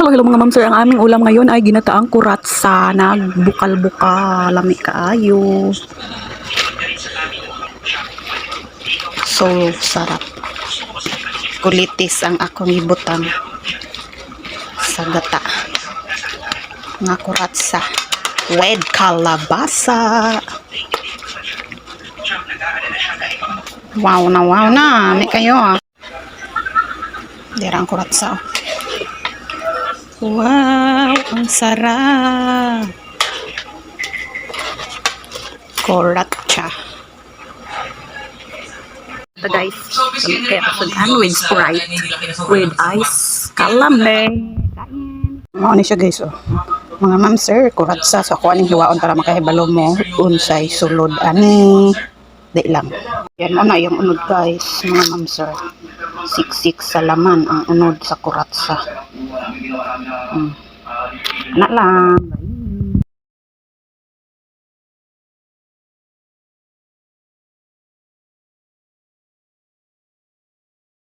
Hello mga ma'am sir, ang aming ulam ngayon ay ginataang kuratsa, nagbukal-bukal, lami kaayo. So, sarap. Kulitis ang akong ibutang sa gata. Nga kuratsa. With kalabasa. Wow na. May kayo ah. Dira ang kuratsa. Wow, ang sarap. Kuratsa. Ito guys, kaya kasundan with Sprite, with ice, kalambe. Ano siya guys, oh. Mga ma'am sir, kuratsa sa kuha ng hiwaon para makahibalo mo, unsay sulod, ani, di lang. Yan mo na yung unod guys, mga ma'am sir. Siksik sa laman ang unod sa kuratsa. Na lang.